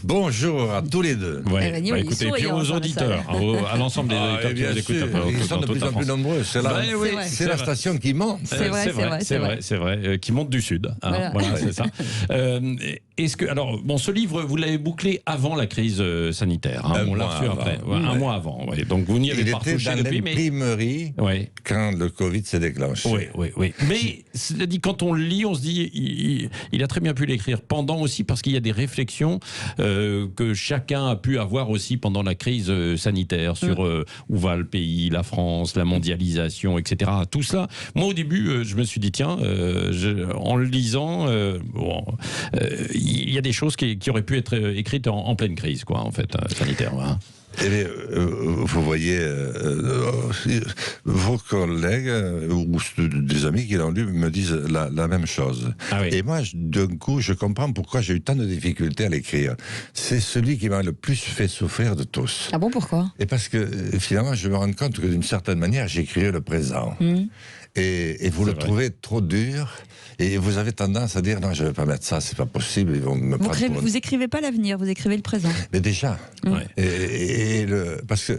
Bonjour à tous les deux. Ouais. Rémi, Bah, il écoutez, sourit puis aux dans la auditeurs, à l'ensemble des auditeurs qui nous écoutent. Ils sont de plus en plus nombreux. C'est Bah, oui, c'est la station qui monte. C'est vrai. Qui monte du sud. Hein, voilà, c'est ça. Est-ce que, alors, bon, ce livre, vous l'avez bouclé avant la crise sanitaire. Hein, on l'a reçu après. Un mois avant. Ouais. Donc vous n'y avez pas Il était retouché dans depuis. l'imprimerie quand le Covid s'est déclenché. Oui. Mais cela dit, quand on le lit, on se dit, il a très bien pu l'écrire pendant aussi, parce qu'il y a des réflexions que chacun a pu avoir aussi pendant la crise sanitaire sur où va le pays, la France, la mondialisation, etc. Tout cela. Moi, au début, je me suis dit, tiens, en le lisant, il y a des choses qui auraient pu être écrites en pleine crise, quoi, en fait, sanitaire. Hein. Eh bien, vous voyez, vos collègues ou des amis qui l'ont lu me disent la même chose. Ah oui. Et moi, d'un coup, je comprends pourquoi j'ai eu tant de difficultés à l'écrire. C'est celui qui m'a le plus fait souffrir de tous. Ah bon, pourquoi? Et parce que finalement, je me rends compte que d'une certaine manière, j'écrivais le présent. Et vous le trouvez trop dur. Et vous avez tendance à dire non, je ne vais pas mettre ça, c'est pas possible. Ils vont me prendre vous écrivez pas l'avenir, vous écrivez le présent. Mais déjà, parce que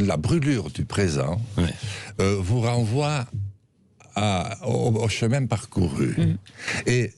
la brûlure du présent vous renvoie au chemin parcouru. Et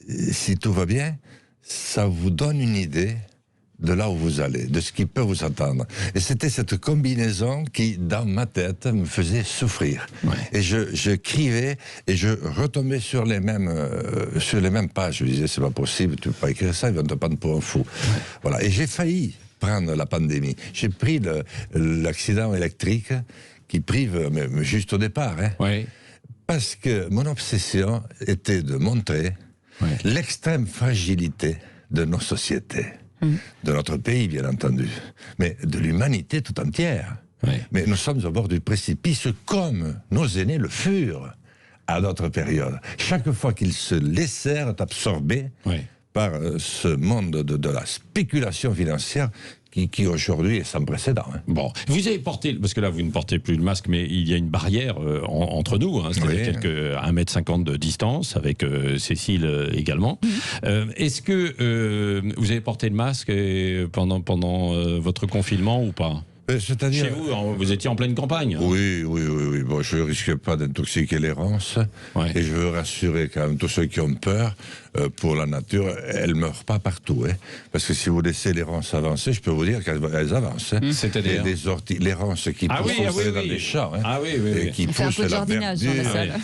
si tout va bien, ça vous donne une idée de là où vous allez, de ce qui peut vous attendre. Et c'était cette combinaison qui, dans ma tête, me faisait souffrir. Et je criais et je retombais sur les mêmes pages. Je disais, c'est pas possible, tu peux pas écrire ça, ils vont te prendre pour un fou. Voilà. Et j'ai failli prendre la pandémie. J'ai pris l'accident électrique qui prive, mais juste au départ, parce que mon obsession était de montrer l'extrême fragilité de nos sociétés. De notre pays, bien entendu, mais de l'humanité tout entière. Mais nous sommes au bord du précipice comme nos aînés le furent à d'autres périodes. Chaque fois qu'ils se laissèrent absorber par ce monde de la spéculation financière qui aujourd'hui est sans précédent. Bon, vous avez porté, parce que là vous ne portez plus le masque, mais il y a une barrière entre nous, c'est-à-dire 1,50 m de distance, avec Cécile également. Est-ce que vous avez porté le masque pendant votre confinement ou pas ? C'est-à-dire... Chez vous, vous étiez en pleine campagne. Oui. Bon, je ne risque pas d'intoxiquer les ronces. Et je veux rassurer quand même tous ceux qui ont peur. Pour la nature, elles ne meurent pas partout. Parce que si vous laissez les ronces avancer, je peux vous dire qu'elles avancent. C'est-à-dire les ronces qui poussent dans les champs. Qui poussent la verdure,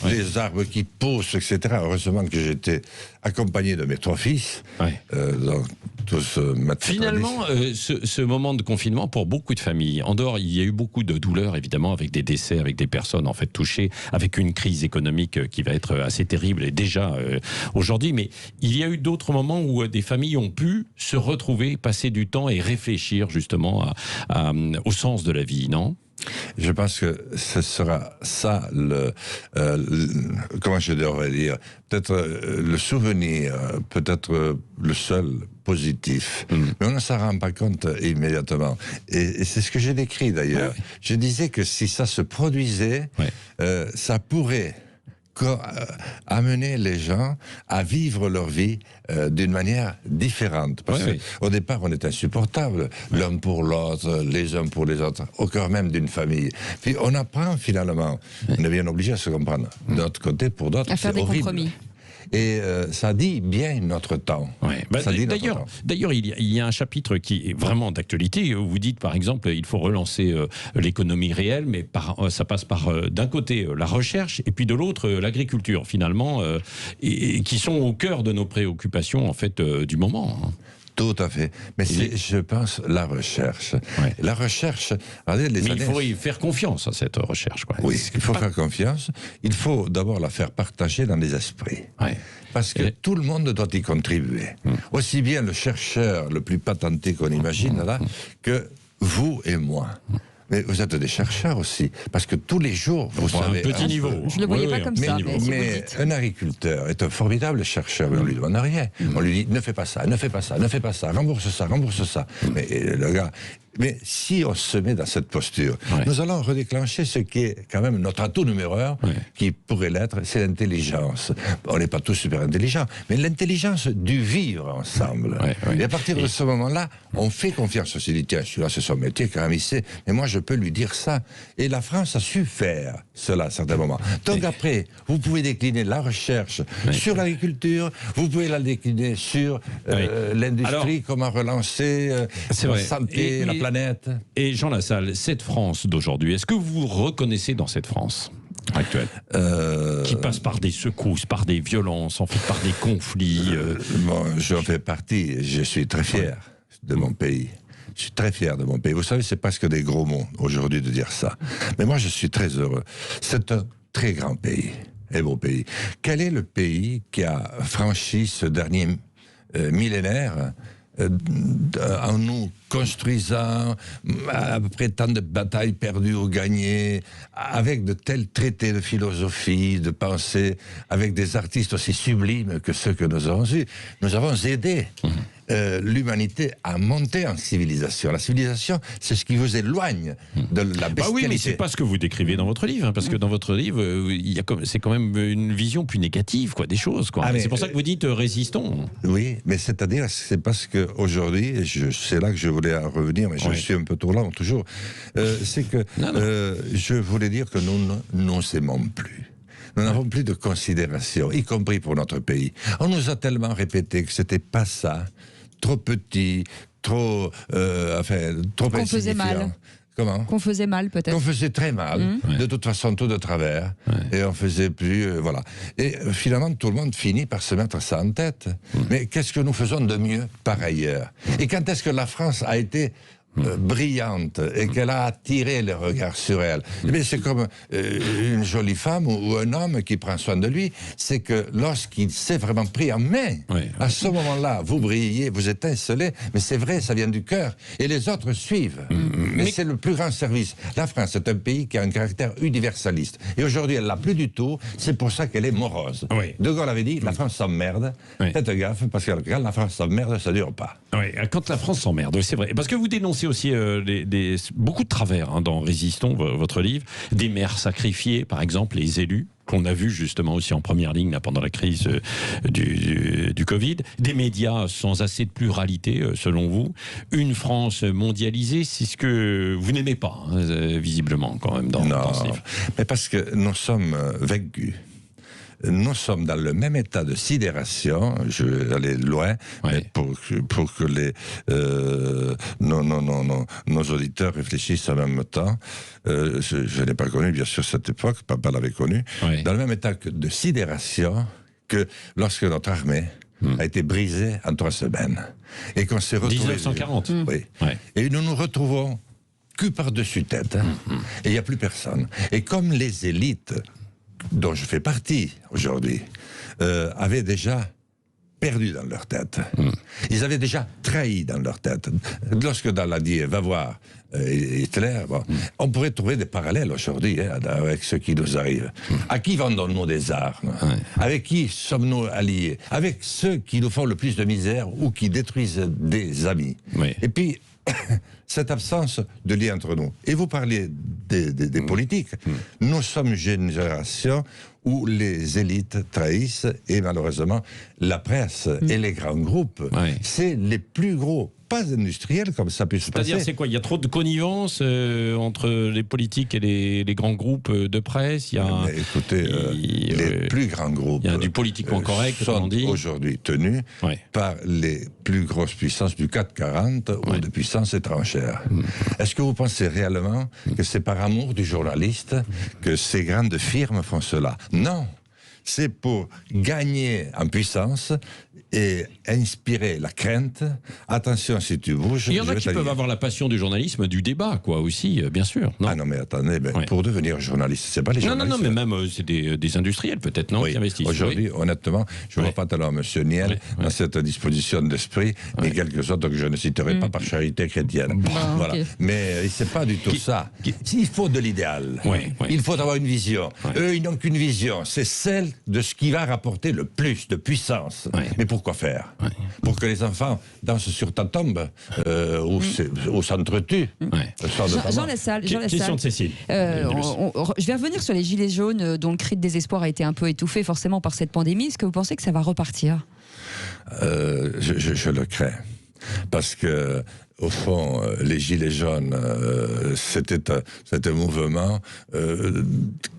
les arbres qui poussent, etc. Heureusement que j'étais accompagné de mes 3 fils. Donc, tous finalement, ce moment de confinement, pour beaucoup de familles, en dehors, il y a eu beaucoup de douleurs, évidemment, avec des décès, avec des personnes en fait touchées, avec une crise économique qui va être assez terrible et déjà aujourd'hui. Mais il y a eu d'autres moments où des familles ont pu se retrouver, passer du temps et réfléchir justement au sens de la vie, non ? Je pense que ce sera ça comment je devrais dire, peut-être le souvenir, peut-être le seul positif. Mais on ne s'en rend pas compte immédiatement. Et c'est ce que j'ai décrit d'ailleurs. Je disais que si ça se produisait, ça pourrait amener les gens à vivre leur vie d'une manière différente. Parce qu'au départ, on est insupportable, l'un pour l'autre, les uns pour les autres, au cœur même d'une famille. Puis on apprend finalement, on est bien obligé à se comprendre. D'autre côté, pour d'autres, c'est horrible. À faire des compromis. Et ça dit bien notre temps. D'ailleurs, il y a un chapitre qui est vraiment d'actualité. Où vous dites, par exemple, il faut relancer l'économie réelle, mais ça passe par, d'un côté, la recherche, et puis de l'autre, l'agriculture, finalement, et qui sont au cœur de nos préoccupations, en fait, du moment. Tout à fait. Mais c'est, je pense, la recherche. La recherche... Regardez, il faut y faire confiance à cette recherche. Oui, il faut faire confiance. Il faut d'abord la faire partager dans les esprits. Parce que tout le monde doit y contribuer. Aussi bien le chercheur le plus patenté qu'on imagine, là, que vous et moi. Mais vous êtes des chercheurs aussi, parce que tous les jours, vous savez... Un petit niveau. Je ne le voyais pas comme ça. Mais un agriculteur est un formidable chercheur, mais on ne lui demande rien. On lui dit, ne fais pas ça, ne fais pas ça, ne fais pas ça, rembourse ça, rembourse ça. Mais le gars... Mais si on se met dans cette posture, nous allons redéclencher ce qui est quand même notre atout numéro 1, qui pourrait l'être, c'est l'intelligence. On n'est pas tous super intelligents, mais l'intelligence du vivre ensemble. Et à partir de ce moment-là, On fait confiance. On s'est dit, tiens, celui-là, c'est son métier, quand même, il sait. Mais moi, je peux lui dire ça. Et la France a su faire cela à certains moments. Donc après, vous pouvez décliner la recherche sur l'agriculture, vous pouvez la décliner sur l'industrie, comment relancer la santé, la planète. Et Jean Lassalle, cette France d'aujourd'hui, est-ce que vous vous reconnaissez dans cette France actuelle, qui passe par des secousses, par des violences, en fait, par des conflits Bon, j'en fais partie. Je suis très fier de mon pays. Je suis très fier de mon pays. Vous savez, c'est presque des gros mots aujourd'hui de dire ça. Mais moi, je suis très heureux. C'est un très grand pays et beau pays. Quel est le pays qui a franchi ce dernier millénaire en nous construisant à peu près tant de batailles perdues ou gagnées, avec de tels traités de philosophie, de pensée, avec des artistes aussi sublimes que ceux que nous avons eus. Nous avons aidé l'humanité à monter en civilisation. La civilisation, c'est ce qui vous éloigne de la bestialité. Oui, mais c'est pas ce que vous décrivez dans votre livre, hein, parce que dans votre livre, c'est quand même une vision plus négative, quoi, des choses, quoi. C'est pour ça que vous dites résistons. Oui, mais c'est-à-dire, c'est parce qu'aujourd'hui, c'est là que je voulais en revenir, mais je suis un peu trop lent toujours, c'est que je voulais dire que nous ne nous aimons plus. Nous n'avons plus de considération, y compris pour notre pays. On nous a tellement répété que c'était pas ça, trop petit, trop insignifiant. Qu'on faisait mal. Comment ? Qu'on faisait mal, peut-être. Qu'on faisait très mal, de toute façon, tout de travers, et on faisait plus, voilà. Et finalement, tout le monde finit par se mettre ça en tête. Mais qu'est-ce que nous faisons de mieux par ailleurs ? Et quand est-ce que la France a été brillante et qu'elle a attiré les regards sur elle? Mais c'est comme une jolie femme ou un homme qui prend soin de lui, c'est que lorsqu'il s'est vraiment pris en main, à ce moment-là, vous brillez, vous étincelez, mais c'est vrai, ça vient du cœur, et les autres suivent. Mais c'est le plus grand service. La France est un pays qui a un caractère universaliste, et aujourd'hui elle l'a plus du tout, c'est pour ça qu'elle est morose. De Gaulle avait dit, la France s'emmerde, faites gaffe, parce que quand la France s'emmerde, ça dure pas. Quand la France s'emmerde, c'est vrai. Parce que vous dénoncez aussi beaucoup de travers dans Résistons, votre livre, des maires sacrifiés, par exemple, les élus, qu'on a vu justement aussi en première ligne là, pendant la crise du Covid, des médias sans assez de pluralité, selon vous, une France mondialisée, c'est ce que vous n'aimez pas, visiblement, quand même, dans ce livre. Mais parce que nous sommes vaincus. Nous sommes dans le même état de sidération, je vais aller loin, mais pour que nos auditeurs réfléchissent en même temps. Je n'ai pas connu, bien sûr, cette époque, papa l'avait connu, dans le même état de sidération que lorsque notre armée a été brisée en 3 semaines. Et qu'on s'est retrouvés... 1940. Et nous nous retrouvons cul par-dessus tête, et il n'y a plus personne. Et comme les élites dont je fais partie aujourd'hui, avaient déjà perdu dans leur tête. Ils avaient déjà trahi dans leur tête. Lorsque Daladier va voir Hitler, on pourrait trouver des parallèles aujourd'hui avec ce qui nous arrive. À qui vendons-nous des armes ? Avec qui sommes-nous alliés ? Avec ceux qui nous font le plus de misère ou qui détruisent des amis. Et puis, cette absence de lien entre nous. Et vous parliez des politiques. Nous sommes une génération où les élites trahissent et malheureusement la presse et les grands groupes, c'est les plus gros, pas industriels comme ça peut se passer. C'est-à-dire, c'est quoi ? Il y a trop de connivence entre les politiques et les grands groupes de presse. Écoutez, les plus grands groupes il y a du politiquement correct, sont aujourd'hui tenus par les plus grosses puissances du CAC 40 ou de puissances étrangères. Est-ce que vous pensez réellement que c'est par amour du journaliste que ces grandes firmes font cela ? Non, c'est pour gagner en puissance et inspirer la crainte. Attention, si tu bouges... Il y en a qui peuvent avoir la passion du journalisme, du débat, quoi, aussi, bien sûr. Non, non, mais attendez, pour devenir journaliste, c'est pas les journalistes. Non, mais même c'est des industriels, peut-être, non, qui investissent. Aujourd'hui, honnêtement, je ne vois pas tellement M. Niel dans cette disposition d'esprit, et quelques autres que je ne citerai pas par charité chrétienne. Voilà. Mais c'est pas du tout ça. Il faut de l'idéal. Il faut avoir une vision. Eux, ils n'ont qu'une vision. C'est celle de ce qui va rapporter le plus de puissance. Mais pourquoi faire ? Pour que les enfants dansent sur ta tombe ou s'entretuent. Jean Lassalle. Question de Cécile. Je vais revenir sur les gilets jaunes dont le cri de désespoir a été un peu étouffé forcément par cette pandémie. Est-ce que vous pensez que ça va repartir ? Je le crains. Parce que, au fond, les Gilets jaunes, c'était un mouvement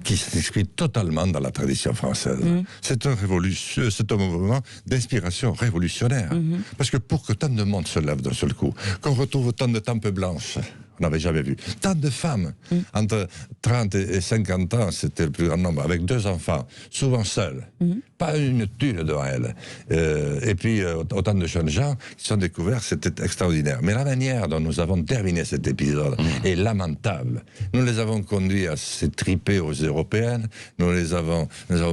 qui s'inscrit totalement dans la tradition française. C'est un mouvement d'inspiration révolutionnaire. Parce que pour que tant de monde se lève d'un seul coup, qu'on retrouve autant de tempes blanches, on n'avait jamais vu. Tant de femmes, entre 30 et 50 ans, c'était le plus grand nombre, avec 2 enfants, souvent seuls, pas une thune devant elles. Et puis, autant de jeunes gens qui sont découverts, c'était extraordinaire. Mais la manière dont nous avons terminé cet épisode est lamentable. Nous les avons conduits à s'étriper aux européennes, nous avons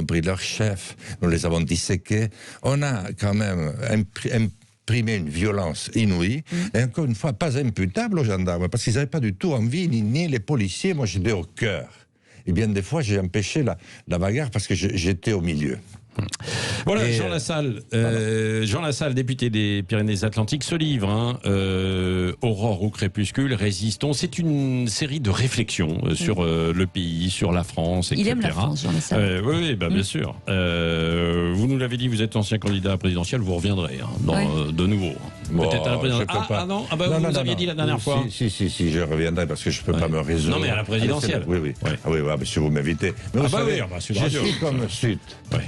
pris leur chef, nous les avons disséqués. On a quand même imprimé une violence inouïe, et encore une fois, pas imputable aux gendarmes, parce qu'ils n'avaient pas du tout envie, ni les policiers, moi j'étais au cœur. Et bien des fois, j'ai empêché la bagarre parce que j'étais au milieu. Voilà, Jean Lassalle, député des Pyrénées-Atlantiques, ce livre, Aurore au crépuscule, Résistons, c'est une série de réflexions sur le pays, sur la France, etc. Il aime la France, Jean Lassalle. Oui, bien sûr. Vous nous l'avez dit, vous êtes ancien candidat à présidentiel, vous reviendrez de nouveau. Peut-être à la présidentielle. Non, vous aviez dit la dernière fois. Si, je reviendrai parce que je ne peux pas me résoudre. Non, mais à la présidentielle. Oui. Mais si vous m'invitez. Mais vous savez, je suis comme Sud.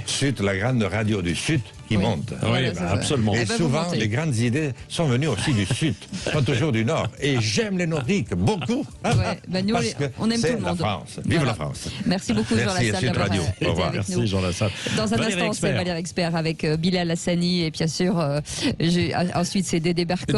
Sud, la grande radio du Sud qui monte. Oui, absolument. Et souvent, les grandes idées sont venues aussi du Sud, pas toujours du Nord. Et j'aime les Nordiques, beaucoup. Nous, on aime tout le monde. La France. Vive la France. Merci beaucoup, Jean Lassalle, d'avoir été avec Merci, nous. Jean Lassalle. Dans un instant, c'est Valérie Expert avec Bilal Hassani et bien sûr, ensuite c'est Dédé Berkov.